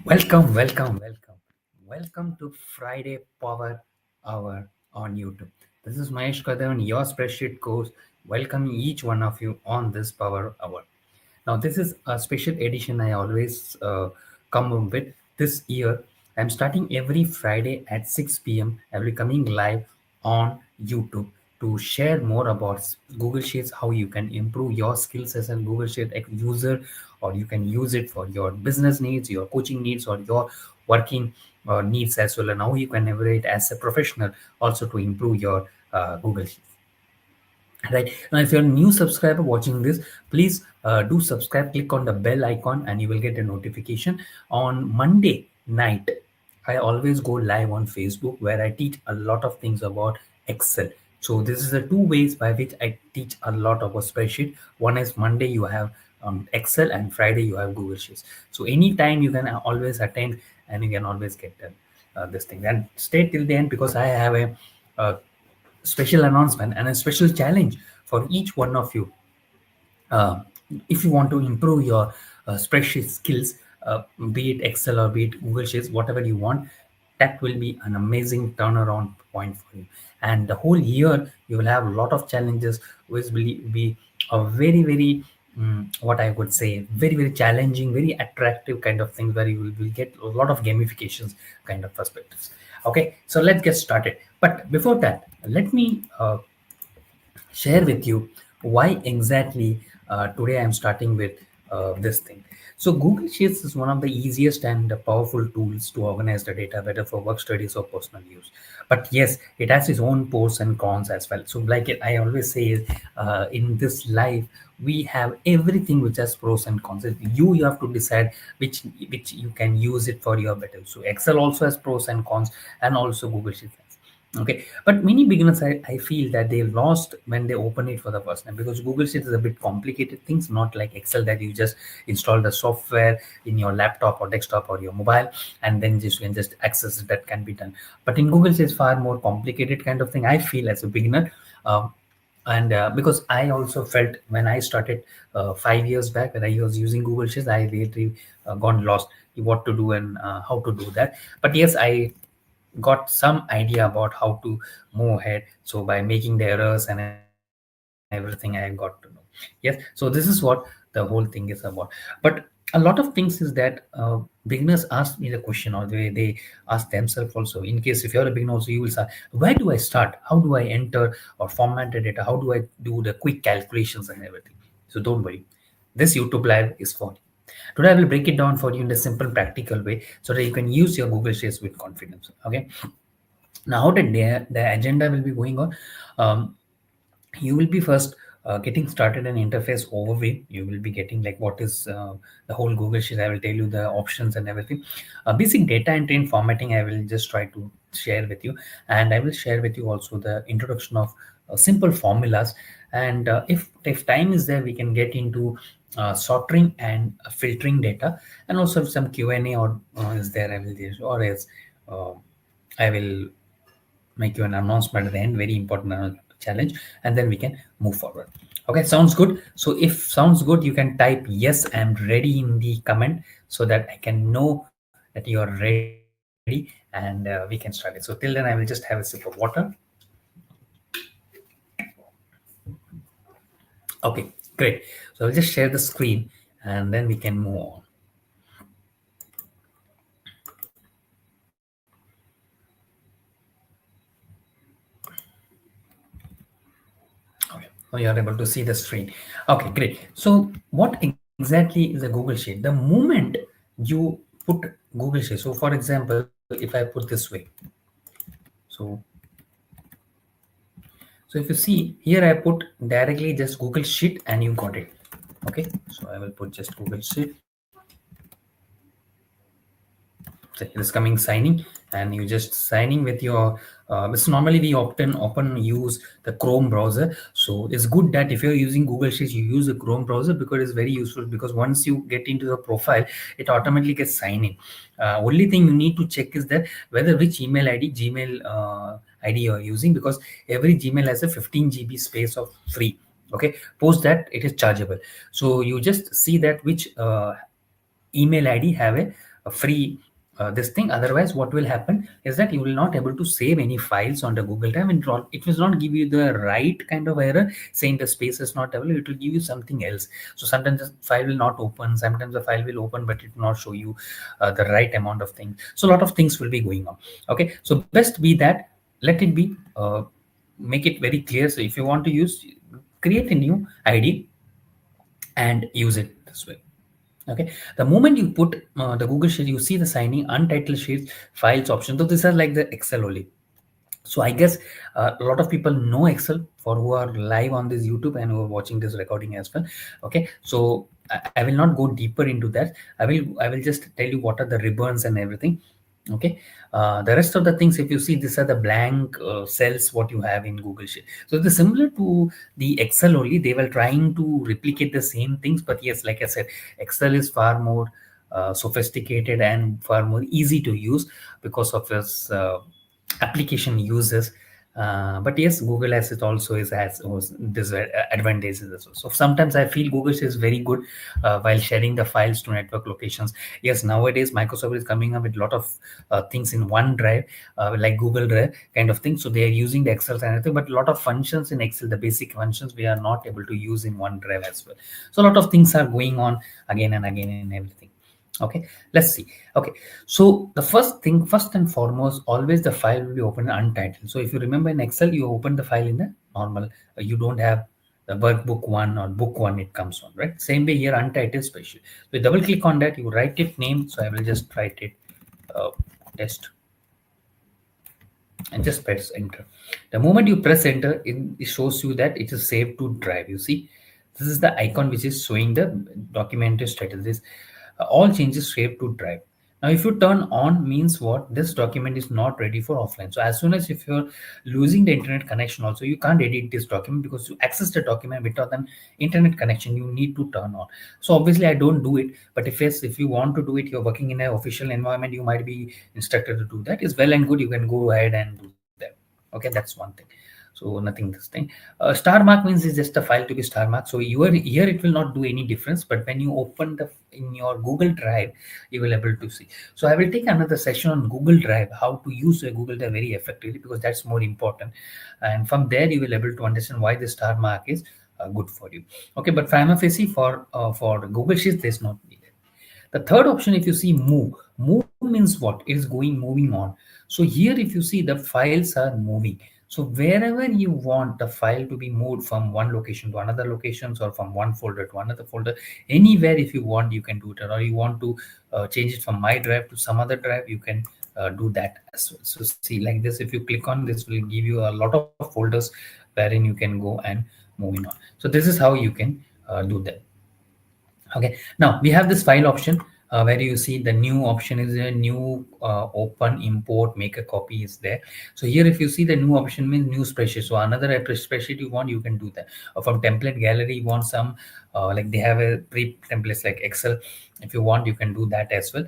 Welcome, welcome, welcome. Welcome to Friday Power Hour on YouTube. This is Mahesh Kadam, your spreadsheet coach, welcoming each one of you on this Power Hour. Now, this is a special edition I always come up with. This year, I'm starting every Friday at 6 p.m. I will be coming live on YouTube to share more about Google Sheets, how you can improve your skills as a Google Sheet user, or you can use it for your business needs, your coaching needs, or your working needs as well. And how you can leverage it as a professional also to improve your Google Sheets. Right now, if you're a new subscriber watching this, please do subscribe, click on the bell icon, and you will get a notification. On Monday night, I always go live on Facebook where I teach a lot of things about Excel. So this is the two ways by which I teach a lot about spreadsheet. One is Monday you have Excel, and Friday you have Google Sheets. So anytime you can always attend, and you can always get this thing. And stay till the end because I have a special announcement and a special challenge for each one of you. uh, if you want to improve your spreadsheet skills, be it Excel or be it Google Sheets, whatever you want, that will be an amazing turnaround point for you. And the whole year you will have a lot of challenges, which will be a very what I would say, very challenging, very attractive kind of things where you will get a lot of gamifications kind of perspectives. Okay, so let's get started. But before that, let me share with you why exactly today I'm starting with this thing. So Google Sheets is one of the easiest and powerful tools to organize the data, whether for work studies or personal use. But yes, it has its own pros and cons as well. So like I always say, in this life, we have everything which has pros and cons. You have to decide which you can use it for your better. So Excel also has pros and cons, and also Google Sheets. Okay, but many beginners, I feel that they lost when they open it for the first time, because Google Sheets is a bit complicated things, not like Excel that you just install the software in your laptop or desktop or your mobile, and then just you can just access it. That can be done. But in Google Sheets, far more complicated kind of thing, I feel, as a beginner. And because I also felt when I started 5 years back, when I was using Google Sheets, I really gone lost what to do and how to do that. But yes, I got some idea about how to move ahead. So by making the errors and everything, I got to know. Yes, so this is what the whole thing is about. But a lot of things is that beginners ask me the question, or they ask themselves also. In case if you're a beginner also, you will say, where do I start? How do I enter or format the data? How do I do the quick calculations and everything? So don't worry, this YouTube live is for you. Today I will break it down for you in a simple practical way so that you can use your Google Sheets with confidence. Okay, now how the agenda will be going on. um, you will be first getting started an interface overview. You will be getting like what is the whole Google Sheet. I will tell you the options and everything. Basic data entry and formatting I will just try to share with you, and I will share with you also the introduction of simple formulas. And if time is there, we can get into sorting and filtering data, and also if some Q&A or is there, I will just, or else uh, I will make you an announcement at the end, very important challenge, and then we can move forward. Okay, sounds good. So if sounds good, you can type yes, I'm ready in the comment, so that I can know that you are ready, and we can start it. So till then, I will just have a sip of water. Okay, great. So I'll just share the screen, and then we can move on. Okay, so you are able to see the screen. Okay, great. So what exactly is a Google Sheet? The moment you put Google Sheet, so for example, if I put this way, so so if you see here, I put directly just Google Sheet and you got it. Okay, so I will put just Google Sheet. So it is coming signing, and you just signing with your so normally we often use the Chrome browser. So it's good that if you're using Google Sheets, you use the Chrome browser, because it's very useful, because once you get into the profile, it automatically gets signed in. Only thing you need to check is that whether which Gmail ID you're using, because every Gmail has a 15 GB space of free. Okay, post that it is chargeable. So you just see that which email ID have a free this thing. Otherwise, what will happen is that you will not able to save any files on the Google Drive, and it will not give you the right kind of error saying the space is not available. It will give you something else. So sometimes the file will not open, sometimes the file will open, but it will not show you the right amount of things. So a lot of things will be going on. Okay, so best be that let it be make it very clear. So if you want to use, create a new ID and use it this way. Okay, the moment you put the Google Sheet, you see the signing untitled sheets files option. So these are like the Excel only. So I guess a lot of people know Excel for who are live on this YouTube and who are watching this recording as well. Okay, so I will not go deeper into that. I will just tell you what are the ribbons and everything. Okay, the rest of the things, if you see, these are the blank cells what you have in Google Sheet. So they're similar to the Excel only. They were trying to replicate the same things, but yes, like I said, Excel is far more sophisticated and far more easy to use because of its application uses. But yes, Google has it also has disadvantages as well. So sometimes I feel Google is very good while sharing the files to network locations. Yes, nowadays Microsoft is coming up with a lot of things in one drive, like Google Drive kind of thing. So they are using the Excel and everything, but a lot of functions in Excel, the basic functions, we are not able to use in one drive as well. So a lot of things are going on again and again in everything. Okay, let's see. Okay, so the first thing, first and foremost, always the file will be opened untitled. So if you remember in Excel, you open the file in the normal, you don't have the workbook one or book one, it comes on, right? Same way here, untitled special. So you double click on that, you write it name. So I will just write it test and just press enter. The moment you press enter, it shows you that it is saved to drive. You see, this is the icon which is showing the documented status. This all changes saved to drive. Now if you turn on means what, this document is not ready for offline. So as soon as if you're losing the internet connection also, you can't edit this document, because to access the document without an internet connection, you need to turn on. So obviously I don't do it, but if you want to do it, you're working in an official environment, you might be instructed to do that. Is well and good, you can go ahead and do that. Okay, that's one thing. So nothing this thing. Star mark means it's just a file to be star mark. So you are here, it will not do any difference, but when you open the in your Google Drive, you will able to see. So I will take another session on Google Drive, how to use a Google Drive very effectively, because that's more important. And from there you will able to understand why the star mark is good for you. Okay, but prima facie for Google Sheets, there's not needed. The third option, if you see move means what? It is moving on. So here if you see, the files are moving. So wherever you want the file to be moved from one location to another locations, or from one folder to another folder, anywhere if you want, you can do it. Or you want to change it from my drive to some other drive, you can do that as well. So see, like this, if you click on this, will give you a lot of folders wherein you can go and moving on. So this is how you can do that. Okay, now we have this file option where you see the new option is a new open, import, make a copy is there. So here if you see, the new option means new spreadsheet. So another spreadsheet you want, you can do that. Or from template gallery, you want some like they have a pre templates like Excel. If you want, you can do that as well,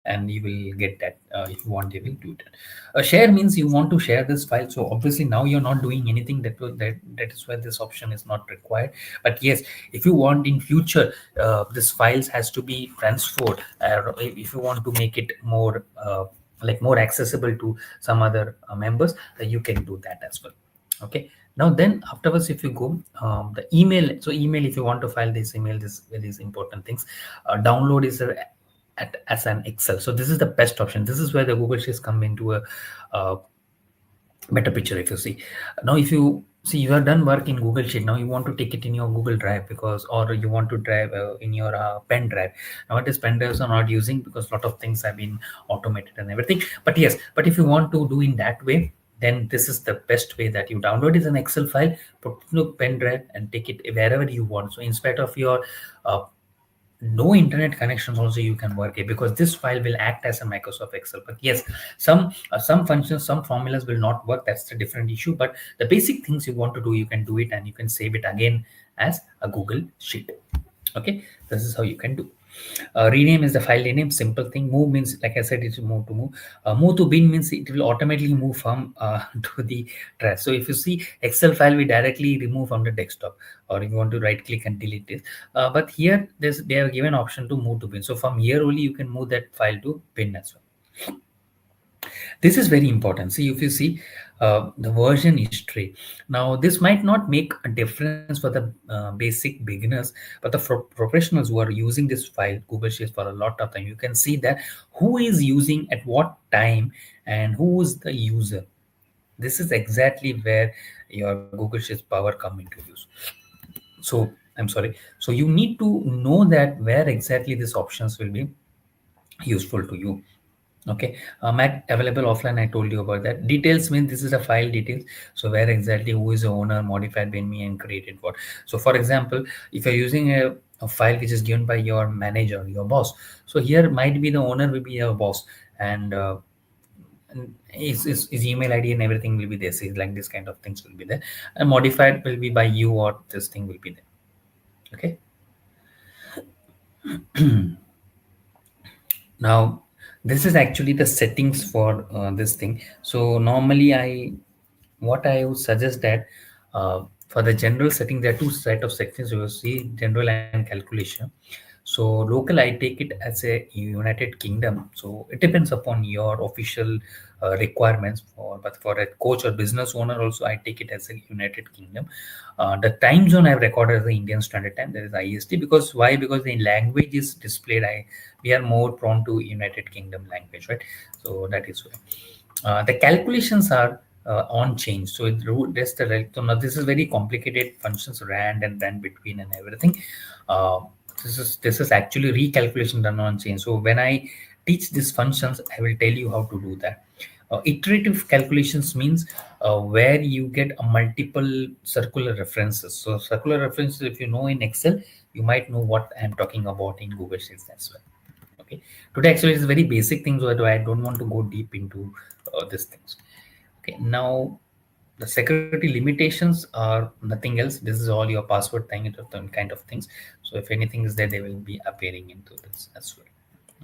and you will get that. If you want, you will do that. Share means you want to share this file. So obviously now you're not doing anything, that is why this option is not required. But yes, if you want in future this files has to be transferred, if you want to make it more like more accessible to some other members, you can do that as well. Okay, now then afterwards, if you go the email, so email, if you want to file this email, this these important things, download is as an Excel. So this is the best option. This is where the Google Sheets come into a uh, better picture. If you see, now if you see, you have done work in Google Sheet, now you want to take it in your Google Drive, because or you want to drive in your pen drive. Nowadays pen drives are not using, because a lot of things have been automated and everything. But yes, but if you want to do in that way, then this is the best way, that you download is an Excel file, put it in a pen drive and take it wherever you want. So in spite of your no internet connections also, you can work it, because this file will act as a Microsoft Excel. But yes, some functions, some formulas will not work. That's the different issue. But the basic things you want to do, you can do it, and you can save it again as a Google Sheet. Okay, this is how you can do. Rename is the file rename, simple thing. Move means, like I said, it's move to move. Move to bin means it will automatically move from to the trash. So if you see Excel file, we directly remove from the desktop, or if you want to right click and delete it. But here they have given option to move to bin. So from here only you can move that file to bin as well. This is very important. See, if you see the version history, now this might not make a difference for the basic beginners, but the professionals who are using this file Google Sheets for a lot of time, you can see that who is using at what time and who is the user. This is exactly where your Google Sheets power come into use. So I'm sorry, so you need to know that where exactly these options will be useful to you. Okay, Mac available offline. I told you about that. Details means this is a file details. So where exactly who is the owner, modified by me, and created what. So for example, if you're using a file which is given by your manager, your boss. So here might be the owner will be your boss, and his email ID and everything will be there. So like this kind of things will be there. And modified will be by you, or this thing will be there. Okay. Now this is actually the settings for this thing. So normally what I would suggest that for the general setting, there are two set of sections. You will see general and calculation. So local, I take it as a United Kingdom. So it depends upon your official requirements. But for a coach or business owner, also I take it as a United Kingdom. The time zone I've recorded as the Indian Standard Time. There is IST, because why? Because the language is displayed. We are more prone to United Kingdom language, right? So that is why. The calculations are on change. So that's the so now this is very complicated functions, rand and then between and everything. Uh, this is actually recalculation done on change. So when I teach these functions, I will tell you how to do that. Iterative calculations means where you get a multiple circular references. So circular references, if you know in Excel, you might know what I'm talking about in Google Sheets as well. Okay, today actually is very basic things, so I don't want to go deep into these things. Okay, now the security limitations are nothing else. This is all your password thing, kind of things. So if anything is there, they will be appearing into this as well.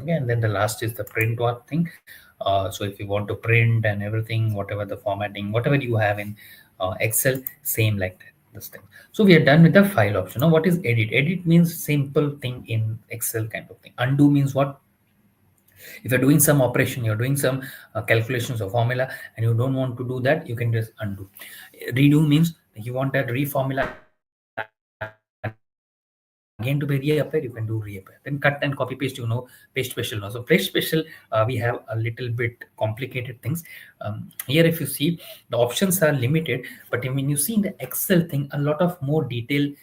Okay, and then the last is the print what thing. So if you want to print and everything, whatever the formatting, whatever you have in Excel, same like that, this thing. So we are done with the file option. Now what is edit? Edit means simple thing in Excel kind of thing. Undo means what? If you're doing some operation, you're doing some calculations or formula, and you don't want to do that, you can just undo. Redo means you want that reformula again to be reappear, you can do reappear. Then cut and copy paste, paste special. Now so paste special, we have a little bit complicated things. Here if you see, the options are limited, but when you see in the Excel thing, a lot of more detailed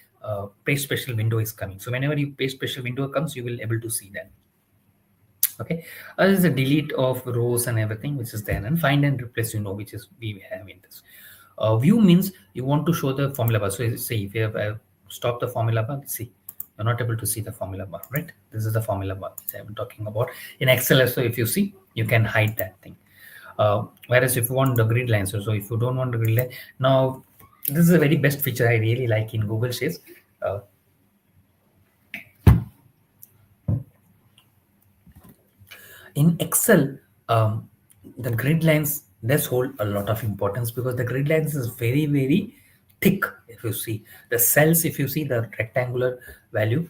paste special window is coming. So whenever you paste special window comes, you will able to see that. Okay, there's a delete of rows and everything which is there, and find and replace, which is we have in this. View means you want to show the formula bar. So say if you have stop the formula bar, see, you're not able to see the formula bar, right? This is the formula bar which I'm talking about in Excel. So if you see, you can hide that thing. Whereas if you want the grid lines, so if you don't want the grid line, now this is a very best feature I really like in Google Sheets. In Excel, the grid lines does hold a lot of importance, because the grid lines is very thick. If you see the cells, if you see the rectangular value,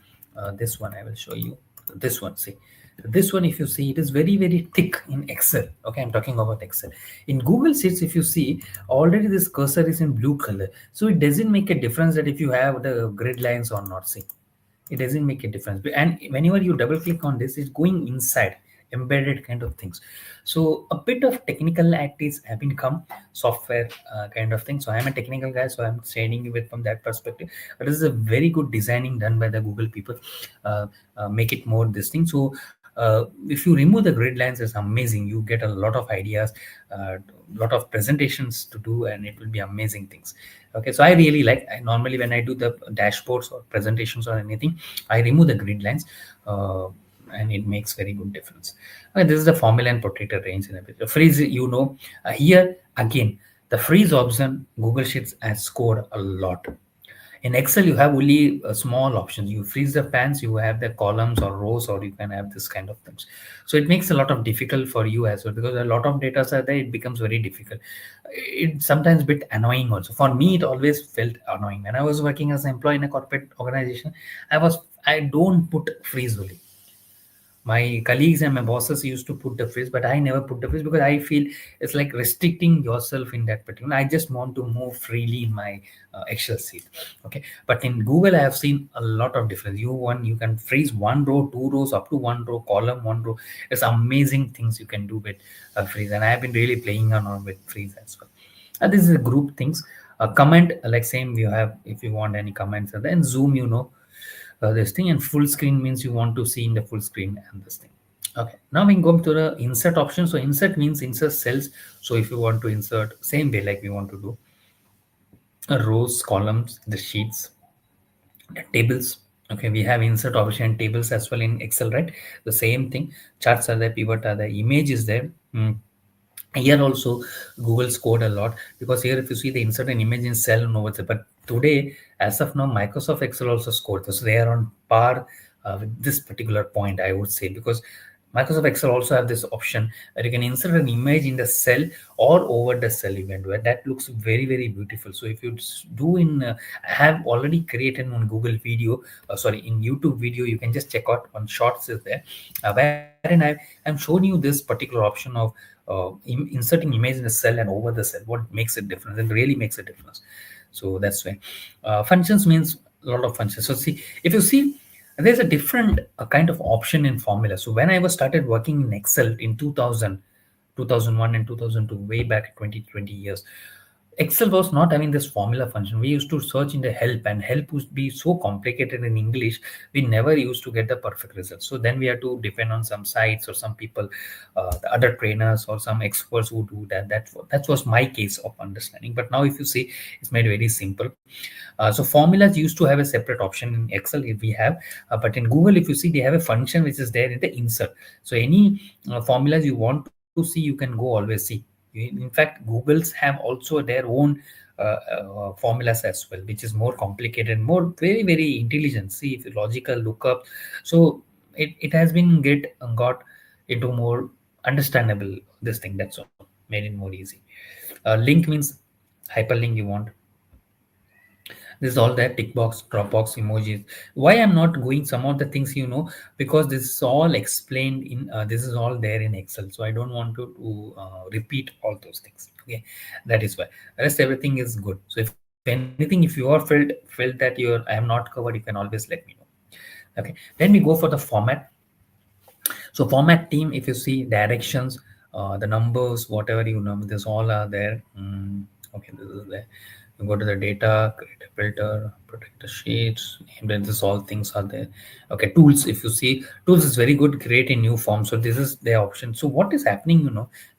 this one I will show you. This one, see this one, if you see, it is very thick in Excel. Okay, I'm talking about Excel. In Google Sheets, if you see, already this cursor is in blue color, so it doesn't make a difference that if you have the grid lines or not. See, it doesn't make a difference, and whenever you double click on this, it's going inside, embedded kind of things. So a bit of technical activities have been come, software kind of thing. So I'm a technical guy, so I'm saying it from that perspective. But this is a very good designing done by the Google people. Make it more this thing. So if you remove the grid lines, it's amazing. You get a lot of ideas, lot of presentations to do, and it will be amazing things. Okay, so I really like, normally when I do the dashboards or presentations or anything, I remove the grid lines, and it makes very good difference. This is the formula and protector range and everything. Freeze, here again, the freeze option Google Sheets has scored a lot. In Excel, you have only small options. You freeze the pans, you have the columns or rows, or you can have this kind of things. So it makes a lot of difficult for you as well, because a lot of data are there. It becomes very difficult. It's sometimes a bit annoying also. For me, it always felt annoying when I was working as an employee in a corporate organization. I don't put freeze only. My colleagues and my bosses used to put the freeze, but I never put the freeze, because I feel it's like restricting yourself in that particular. I just want to move freely in my Excel sheet. Okay, but in Google, I have seen a lot of difference. You can freeze one row, two rows, up to one row, column, one row. It's amazing things you can do with freeze, and I have been really playing on with freeze as well. This is a group things. Comment, like same you have, if you want any comments, and then zoom, this thing. And full screen means you want to see in the full screen and this thing. Okay, now we go to the insert option. So insert means insert cells. So if you want to insert, same way like we want to do rows, columns, the sheets, the tables. Okay, we have insert option tables as well in Excel, right? The same thing. Charts are there, pivot are there, image is there. Here also Google scored a lot, because here if you see the insert an image in cell and over there. But today, as of now, Microsoft Excel also scored this. So they are on par with this particular point, I would say, because Microsoft Excel also have this option that you can insert an image in the cell or over the cell event, where that looks very, very beautiful. So if you do in I have already created on Google video, sorry, in YouTube video, you can just check out on shorts is there, wherein I'm showing you this particular option of inserting image in the cell and over the cell. What makes it different? It really makes a difference. So that's why functions means a lot of functions. So see, if you see, there's a different kind of option in formula. So when I was started working in Excel in 2000, 2001 and 2002, way back 20 years, Excel was not having this formula function. We used to search in the help, and help would be so complicated in English. We never used to get the perfect result. So then we had to depend on some sites or some people, the other trainers or some experts who do that. That was my case of understanding. But now, if you see, it's made very simple. So formulas used to have a separate option in Excel, if we have, but in Google, if you see, they have a function which is there in the insert. So any formulas you want to see, you can go always see. In fact, Google's have also their own formulas as well, which is more complicated, more very, very intelligent. See, if you logical lookup, so it has been got into more understandable this thing. That's all, made it more easy. Link means hyperlink you want. This is all that tick box, Dropbox emojis. Why I'm not going some of the things, because this is all explained in, this is all there in Excel. So I don't want to repeat all those things. Okay, that is why. The rest everything is good. So if anything, if you are felt that I am not covered, you can always let me know. Okay, then we go for the format. So format team, if you see directions, the numbers, whatever this all are there. Okay, this is there. You go to the data, create a filter, protect the sheets, and then this all things are there. Okay, tools. If you see, tools is very good, create a new form. So this is their option. So what is happening?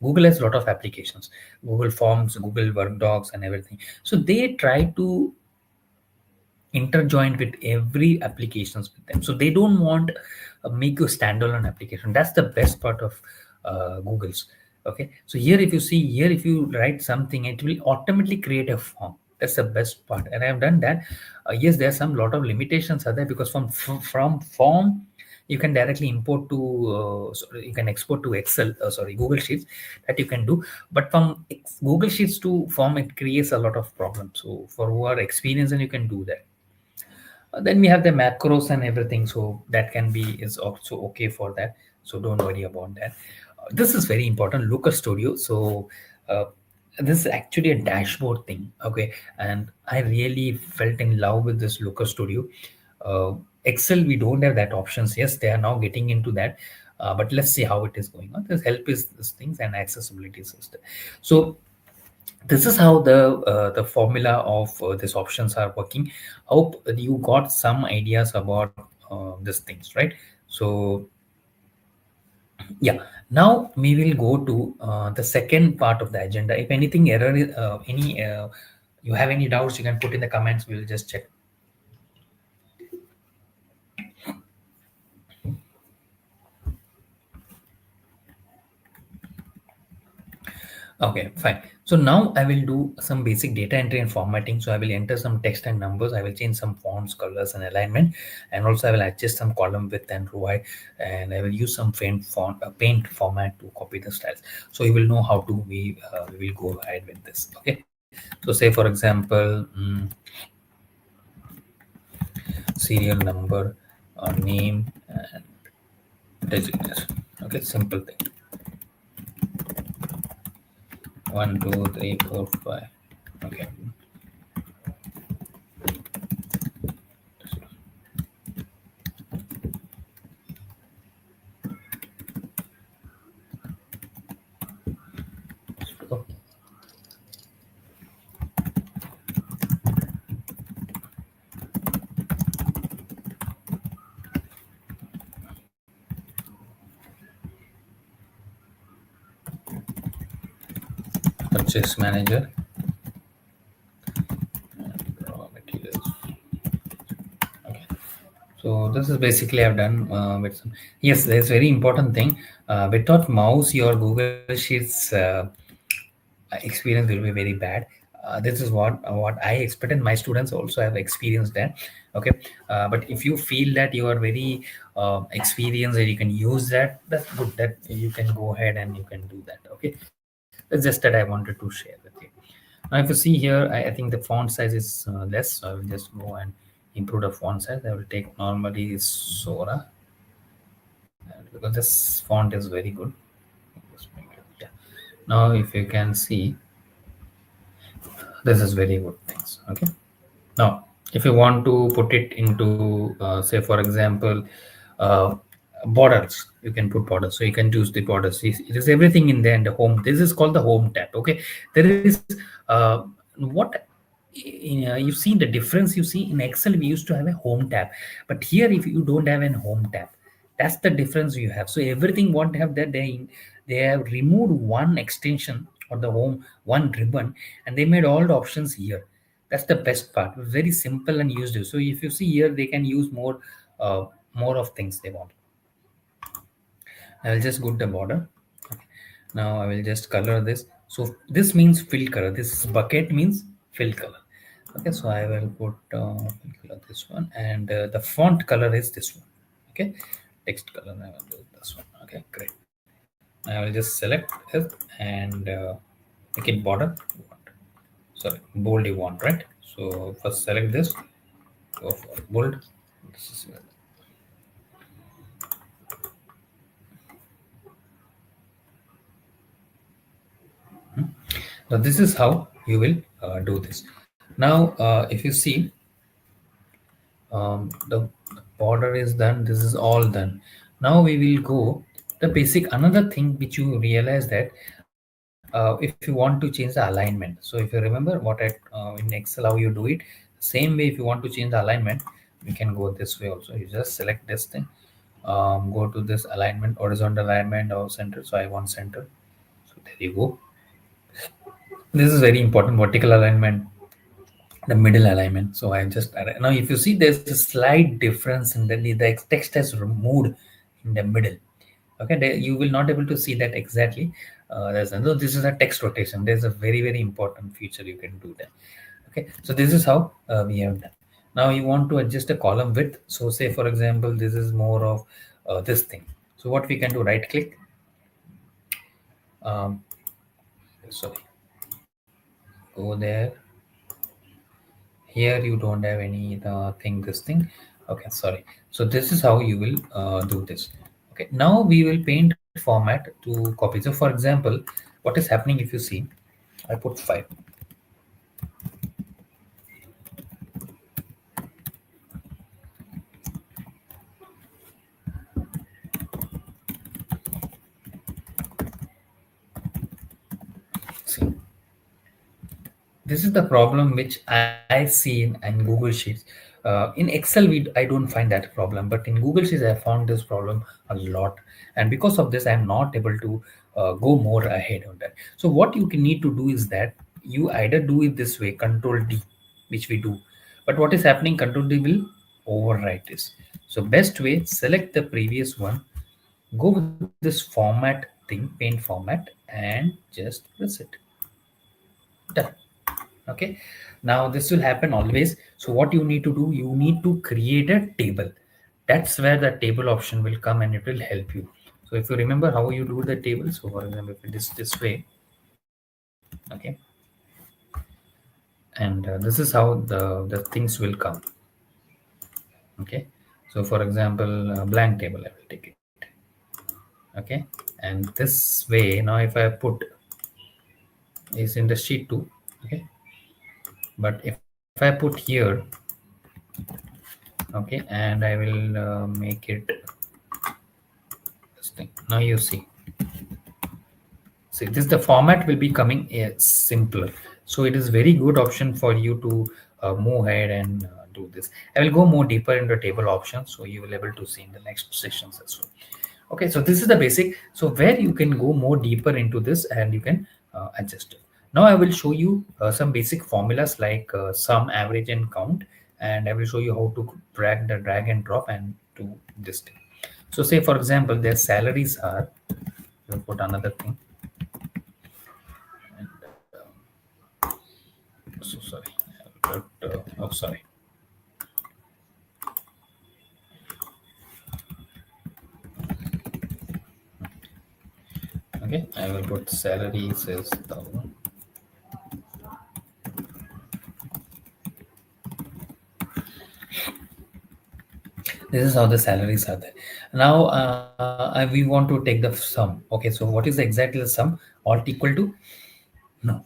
Google has a lot of applications, Google Forms, Google Work Docs, and everything. So they try to interjoined with every applications with them, so they don't want make a standalone application. That's the best part of Google's. Okay, so here if you see, here if you write something, it will automatically create a form. That's the best part, and I have done that. Yes, there's some lot of limitations are there, because from form you can directly import to you can export to Excel, sorry, Google Sheets, that you can do. But from Google Sheets to form, it creates a lot of problems. So for who are experienced, and you can do that. Then we have the macros and everything, so that can be is also okay for that. So don't worry about that. This is very important, Looker Studio. So uh, this is actually a dashboard thing. Okay, and I really felt in love with this Looker Studio. Excel, we don't have that options. Yes, they are now getting into that. But let's see how it is going on. This help is this things and accessibility system. So this is how the formula of these options are working. Hope you got some ideas about these things, right? So yeah, now we will go to the second part of the agenda. If anything error any you have any doubts, you can put in the comments. We'll just check. Okay, fine. So now I will do some basic data entry and formatting. So I will enter some text and numbers. I will change some fonts, colors, and alignment, and also I will adjust some column width and row height. And I will use some paint format to copy the styles. So you will know how to we will go ahead with this. Okay. So say for example, serial number, name, and designation. Okay, simple thing. 1, 2, 3, 4, 5. Okay. So, purchase manager, raw materials. Okay. So this is basically I've done with some. Yes, there's very important thing. Without mouse, your Google Sheets experience will be very bad. This is what I expected. My students also have experienced that. Okay, but if you feel that you are very experienced and you can use that, that's good. That you can go ahead and you can do that. Okay, that's just that I wanted to share with you. Now, if you see here, I think the font size is less. So I will just go and improve the font size. I will take normally Sora, and because this font is very good. Just make it, yeah. Now, if you can see, this is very good things. Okay. Now, if you want to put it into, say, for example, uh, borders, you can put borders. So you can choose the borders. It is everything in there in the home. This is called the home tab. Okay. There is what you've seen the difference. You see in Excel, we used to have a home tab, but here, if you don't have a home tab, that's the difference you have. So everything what they have that they have removed one extension or the home one ribbon, and they made all the options here. That's the best part. Very simple and used. So if you see here, they can use more of things they want. I will just go to the border. Okay. Now I will just color this. So this means fill color. This bucket means fill color. Okay, so I will put fill color this one, and the font color is this one. Okay, text color I will do this one. Okay, great. I will just select it and make it border. Sorry, bold you want, right? So first select this, go for bold. This is now this is how you will do this. Now, if you see, the border is done. This is all done. Now we will go the basic another thing which you realize that if you want to change the alignment. So if you remember what I in Excel how you do it, same way if you want to change the alignment, we can go this way also. You just select this thing, go to this alignment, horizontal alignment or center. So I want center. So there you go. This is very important. Vertical alignment, the middle alignment. So I just now if you see there's a slight difference in the text has removed in the middle. Okay, you will not able to see that exactly. No, this is a text rotation. There's a very important feature you can do that. Okay, so this is how we have done. Now you want to adjust the column width. So say for example this is more of this thing. So what we can do, right click, um, sorry, go there. Here you don't have any thing this thing. Okay, sorry. So this is how you will do this. Okay, now we will paint format to copy. So for example, what is happening if you see, I put 5. See, this is the problem which I see in Google Sheets. In Excel, I don't find that problem, but in Google Sheets, I found this problem a lot, and because of this, I'm not able to go more ahead on that. So what you can need to do is that you either do it this way, Control D, which we do, but what is happening? Control D will overwrite this. So best way, select the previous one, go with this format thing, thing, paint format, and just press it. Done. Okay, now this will happen always. So what you need to do, you need to create a table. That's where the table option will come and it will help you. So if you remember how you do the table, so for example, if it is this way, okay, and this is how the things will come. Okay, so for example, blank table I will take it. Okay, and this way, now if I put is in the sheet 2. Okay, but if I put here, okay, and I will make it this thing. Now you see this, the format will be coming simpler. So it is very good option for you to move ahead and do this. I will go more deeper into table options, so you will able to see in the next sessions as well. Okay, so this is the basic. So where you can go more deeper into this and you can adjust it. Now I will show you some basic formulas like sum, average, and count, and I will show you how to drag and drop and do this thing. So say for example, their salaries are, we'll put another thing, and so sorry, but, oh sorry. Okay, I will put salaries as 1,000. This is how the salaries are there. Now we want to take the sum. Okay, so what is exactly the sum? Alt equal to? No.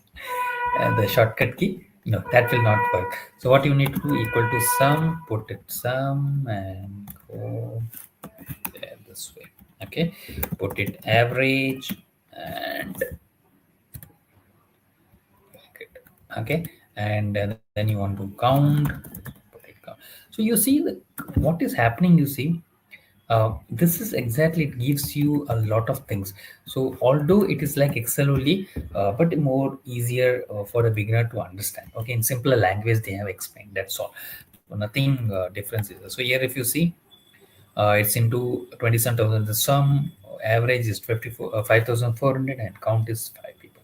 The shortcut key? No, that will not work. So what you need to do, equal to sum, put it sum and go there this way. Okay, put it average and okay, and then you want to count, put it count. So you see what is happening, you see. This is exactly, it gives you a lot of things. So although it is like Excel only, but more easier for a beginner to understand. Okay, in simpler language they have explained, that's all. So nothing difference is there. So here if you see, it's into 27,000, the sum average is 5,400 and count is 5 people.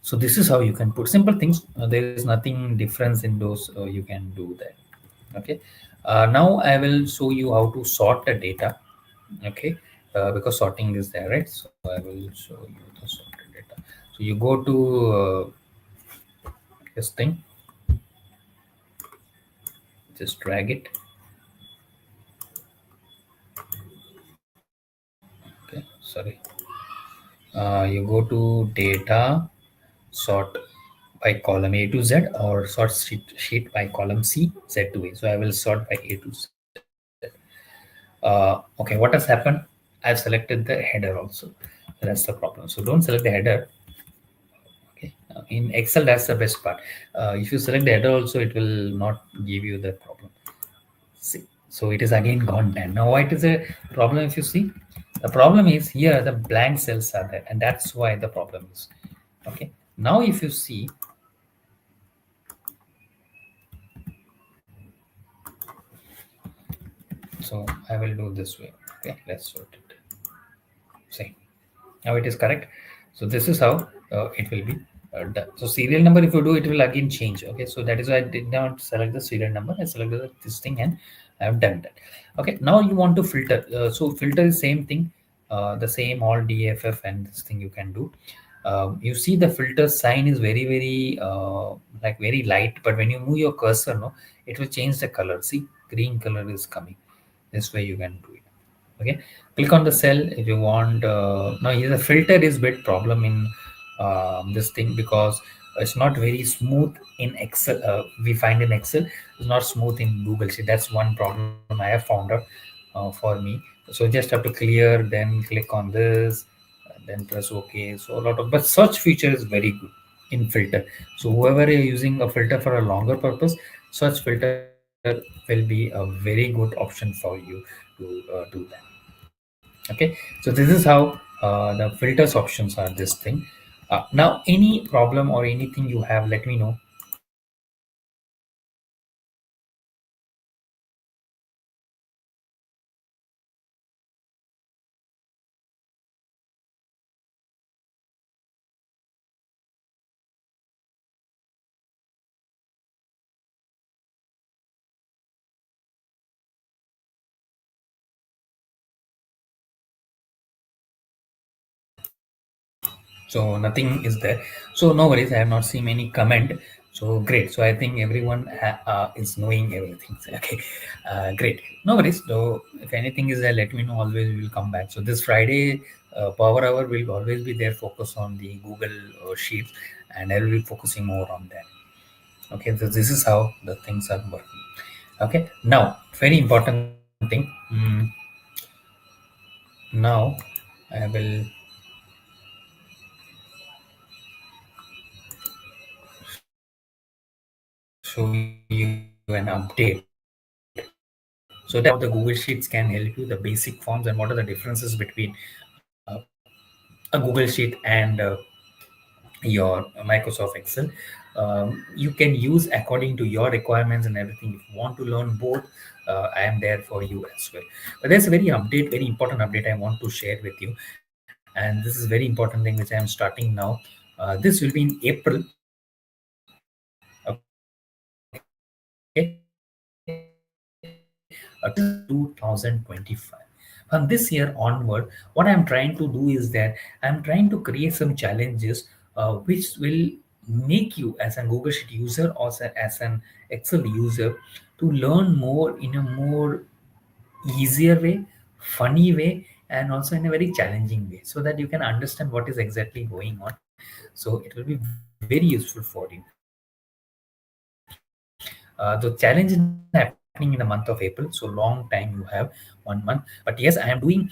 So this is how you can put simple things. There is nothing difference in those. You can do that. Okay, now I will show you how to sort the data. Okay, because sorting is there, right? So I will show you the sorted data. So you go to this thing, just drag it. Okay, sorry. You go to data, sort by column A to Z, or sort sheet by column C, Z to A. So I will sort by A to Z. Okay, what has happened? I've selected the header also. That's the problem. So don't select the header. Okay, in Excel that's the best part. If you select the header also, it will not give you the problem. See, so it is again gone then. Now what is the problem? If you see, the problem is here the blank cells are there, and that's why the problem is. Okay, now if you see, so I will do this way. Okay, let's sort it. See, now it is correct. So this is how it will be done. So serial number, if you do, it will again change. Okay, so that is why I did not select the serial number. I selected this thing and I have done that. Okay, now you want to filter. So filter is same thing, the same all DFF and this thing you can do. You see the filter sign is very like very light, but when you move your cursor, no, it will change the color. See, green color is coming. This way you can do it. Okay, click on the cell if you want. Now here the filter is bit problem in this thing, because it's not very smooth in Excel. We find in Excel it's not smooth in Google Sheet. That's one problem I have found out for me. So just have to clear, then click on this, then press OK. So a lot of, but search feature is very good in filter. So whoever is using a filter for a longer purpose, search filter will be a very good option for you to do that. Okay, so this is how the filters options are, this thing. Now any problem or anything you have, let me know. So nothing is there. So no worries. I have not seen any comment. So great. So I think everyone is knowing everything. Okay, great. No worries. So if anything is there, let me know. Always we will come back. So this Friday, Power Hour will always be there. Focus on the Google Sheets, and I will be focusing more on that. Okay. So this is how the things are working. Okay. Now, very important thing. Now, I will show you an update. So that how the Google Sheets can help you, the basic forms, and what are the differences between uh, a Google Sheet and your Microsoft Excel. You can use according to your requirements and everything. If you want to learn both, I am there for you as well. But there's a very important update I want to share with you, and this is very important thing which I am starting now. This will be in April. Okay, this is 2025. From this year onward, what I'm trying to do is that I'm trying to create some challenges which will make you as a Google Sheet user or as an Excel user to learn more in a more easier way, funny way, and also in a very challenging way, so that you can understand what is exactly going on. So it will be very useful for you. The challenge is happening in the month of April, so long time you have 1 month. But yes, I am doing.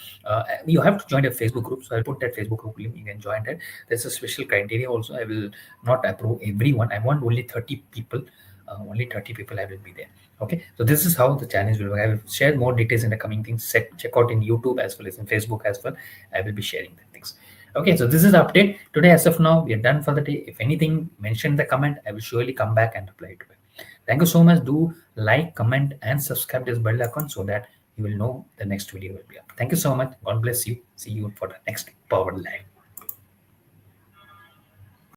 You have to join the Facebook group, so I'll put that Facebook group link. You can join that. There's a special criteria also. I will not approve everyone. I want only 30 people. Only 30 people I will be there. Okay, so this is how the challenge will work. I will share more details in the coming things. Check out in YouTube as well as in Facebook as well. I will be sharing the things. Okay, so this is the update today. As of now, we are done for the day. If anything, mention in the comment. I will surely come back and reply to it. Thank you so much. Do like, comment, and subscribe this bell icon so that you will know the next video will be up. Thank you so much. God bless you. See you for the next Power Live.